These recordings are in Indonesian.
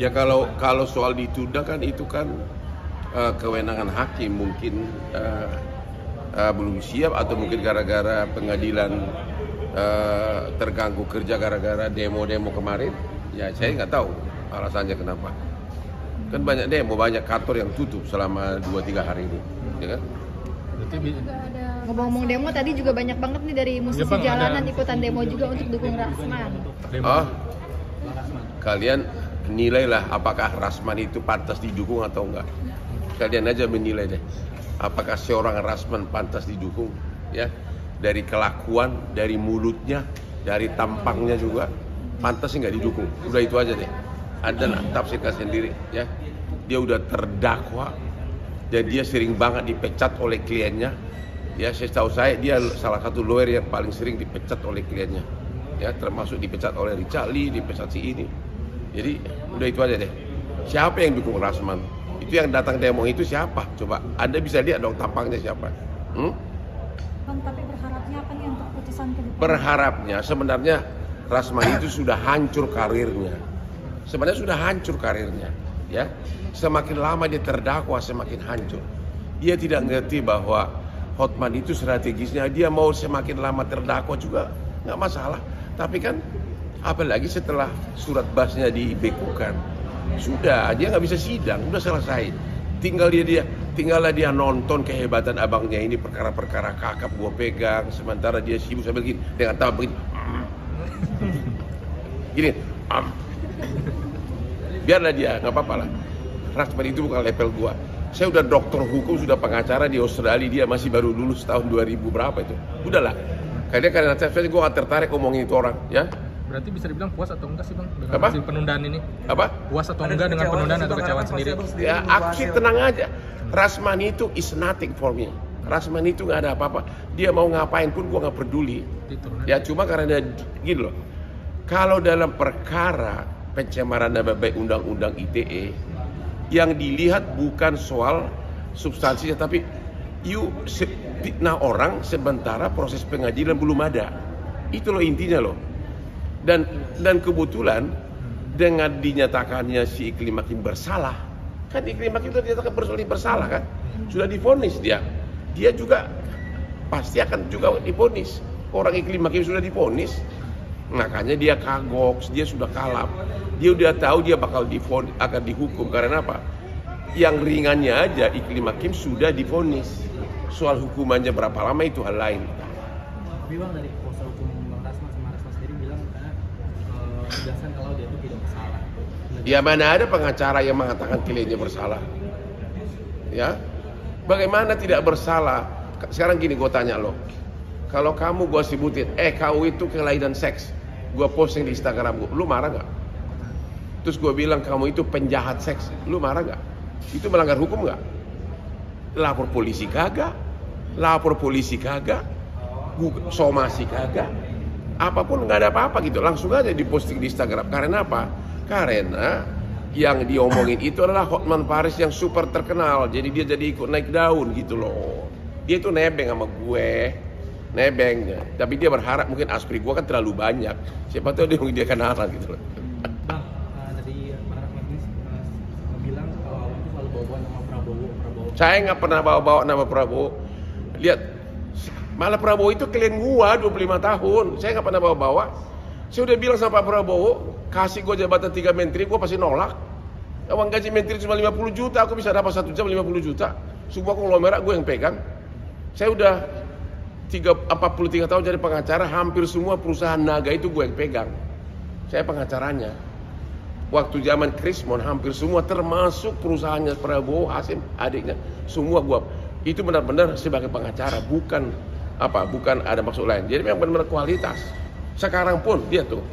Ya kalau soal ditunda kan itu kan kewenangan hakim, mungkin belum siap atau mungkin gara-gara pengadilan terganggu kerja gara-gara demo-demo kemarin. Ya saya nggak tahu alasannya kenapa. Kan banyak demo, banyak kantor yang tutup selama 2-3 hari ini, ya kan? Ngomong-ngomong demo, tadi juga banyak banget nih dari musisi jalanan ikutan demo juga untuk dukung Rasman. Oh, kalian nilailah apakah Rasman itu pantas didukung atau enggak. Kalian aja menilai deh, apakah seorang Rasman pantas didukung, ya? Dari kelakuan, dari mulutnya, dari tampangnya juga pantas nggak didukung. Udah itu aja deh. Ada tafsirkan sendiri, ya. Dia udah terdakwa dan dia sering banget dipecat oleh kliennya. Ya, setahu saya dia salah satu lawyer yang paling sering dipecat oleh kliennya. Ya, termasuk dipecat oleh Richard Lee, dipecat si ini. Jadi udah itu aja deh. Siapa yang dukung Rasman? Itu yang datang demo itu siapa? Coba Anda bisa lihat dong tampangnya siapa? Bang, tapi berharapnya apa nih untuk putusan ke depan? Berharapnya sebenarnya Rasman itu sudah hancur karirnya. Sebenarnya sudah hancur karirnya, ya. Semakin lama dia terdakwa semakin hancur. Dia tidak ngerti bahwa Hotman itu strategisnya dia mau semakin lama terdakwa juga nggak masalah. Tapi kan apalagi setelah surat basnya dibekukan, sudah dia nggak bisa sidang, udah selesai. Tinggallah dia nonton kehebatan abangnya ini, perkara-perkara kakap gua pegang, sementara dia sibuk sambil begini dengan tawa begini. Gini, biarlah dia, nggak apa-apa lah. Rasman itu bukan level gua. Saya udah dokter hukum, sudah pengacara di Australia, dia masih baru lulus tahun 2000 berapa itu. Udahlah. Karena saya gue gak tertarik ngomongin itu orang, ya. Berarti bisa dibilang puas atau enggak sih bang dengan Apa? hasil penundaan ini? Apa? Puas atau enggak dengan penundaan atau kecewaan sendiri? Ya, aku sih tenang aja. Rasman itu is nothing for me. Rasman itu nggak ada apa-apa. Dia mau ngapain pun gue nggak peduli. Ya cuma karena gini loh. Kalau dalam perkara pencemaran nama baik undang-undang ITE, yang dilihat bukan soal substansinya, tapi fitnah orang sementara proses pengadilan belum ada. Itu loh intinya loh. Dan kebetulan dengan dinyatakannya si Iklim Hakim bersalah, kan Iklim Hakim sudah dinyatakan bersalah kan, sudah divonis dia juga pasti akan juga divonis. Orang Iklim Hakim sudah divonis, makanya dia kagok, dia sudah kalap, dia udah tahu dia bakal akan dihukum. Karena apa? Yang ringannya aja Iklim Hakim sudah divonis, soal hukumannya berapa lama itu hal lain. Tapi bang, dari kuasa hukum Bang Rasman sama Rasman sendiri bilang menjelaskan kalau dia itu tidak bersalah. Ya mana ada pengacara yang mengatakan kliennya bersalah? Ya, bagaimana tidak bersalah? Sekarang gini gue tanya lo, kalau kamu gue sebutin, kau itu kelainan seks, gue posting di Instagram gue, lu marah nggak? Terus gue bilang kamu itu penjahat seks, lu marah nggak? Itu melanggar hukum nggak? Lapor polisi kagak, somasi kagak, apapun nggak ada apa-apa gitu, langsung aja diposting di Instagram. Karena apa? Karena yang diomongin itu adalah Hotman Paris yang super terkenal, jadi dia jadi ikut naik daun gitu loh. Dia itu nebeng sama gue, nebeng, tapi dia berharap mungkin aspri gue kan terlalu banyak, siapa tahu dia kenalan gitu loh. Bang, tadi Bang Rasman bilang kalau awal itu selalu bawa nama Prabowo. Saya nggak pernah bawa nama Prabowo. Lihat, malah Prabowo itu klien gua 25 tahun. Saya nggak pernah bawa-bawa. Saya udah bilang sama Pak Prabowo, kasih gua jabatan 3 menteri, gua pasti nolak. Uang gaji menteri cuma 50 juta, aku bisa dapat 1 jam 50 juta. Semua konglomerat gue yang pegang. Saya udah 43 tahun jadi pengacara, hampir semua perusahaan naga itu gue yang pegang. Saya pengacaranya. Waktu zaman Krismon hampir semua, termasuk perusahaannya Prabowo, Hasim, adiknya, semua gua itu benar-benar sebagai pengacara, bukan ada maksud lain. Jadi memang benar-benar kualitas. Sekarang pun dia tuh,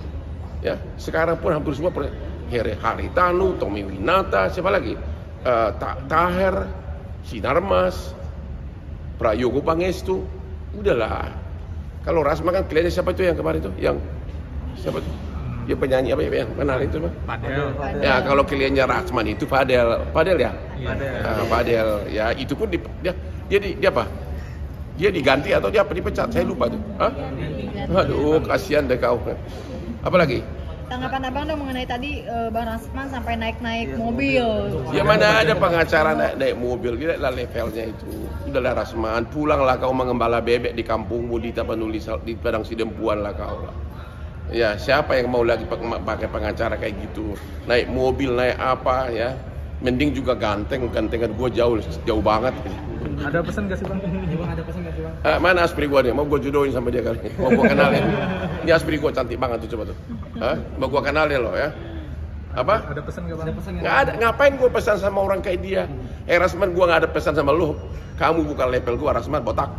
ya sekarang pun hampir semua Heri Haritanu, Tommy Winata, siapa lagi, Taher, Sinarmas, Prayogo Pangestu, udahlah. Kalau Rasman kan kliennya siapa itu yang kemarin itu, yang siapa tuh? Dia penyanyi apa ya yang kenal itu mah? Padel. Ya kalau kliennya Rasman itu Padel ya. Padel ya, itu pun dia apa? Dia diganti atau dia apa dipecat? Saya lupa tuh. Hah? Aduh, kasihan deh kau. Apalagi Tanggapan abang dong mengenai tadi Bang Rasman sampai naik-naik mobil. Ya mana ada pengacara naik mobil, dia lah levelnya itu. Udahlah Rasman, pulanglah kau mengembala bebek di kampungmu di Tapanuli di Padang Sidempuan lah kau lah. Ya siapa yang mau lagi pakai pengacara kayak gitu? Naik mobil, naik apa ya? Mending juga gantengan gue jauh banget. Ada pesan gak sih bang? Ya bang, ada pesan nggak sih bang? Mana aspri gue nih? Mau gue jodohin sama dia kali. Mau gue kenalin. Ini aspri gue cantik banget tuh, coba tuh. Mau gue kenalin loh ya. Apa? Ada pesan gak bang? Ada pesan Nggak ada. Ngapain gue pesan sama orang kayak dia? Rasman, gue nggak ada pesan sama lu. Kamu bukan level gue, Rasman, botak.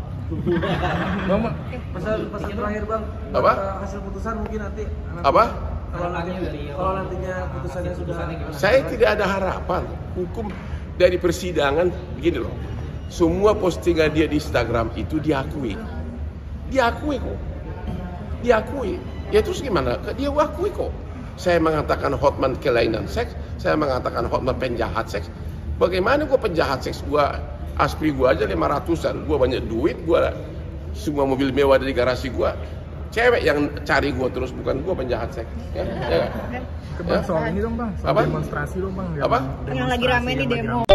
Bang, Pesan terakhir bang. Apa? Hasil putusan mungkin nanti. Apa? kalau Nantinya putusannya sudah. Saya tidak ada harapan. Hukum dari persidangan begini loh. Semua postingan dia di Instagram itu diakui. Diakui kok. Diakui. Ya terus gimana? Dia akui kok. Saya mengatakan Hotman kelainan seks. Saya mengatakan Hotman penjahat seks. Bagaimana gue penjahat seks? Aspri gue aja 500-an. Gue banyak duit. Gue semua mobil mewah dari garasi gue. Cewek yang cari gue terus, bukan gue penjahat seks. Ya, ya. Bang, soal ini dong bang, soal Apa? demonstrasi dong bang. Apa? Yang lagi rame di lagi demo.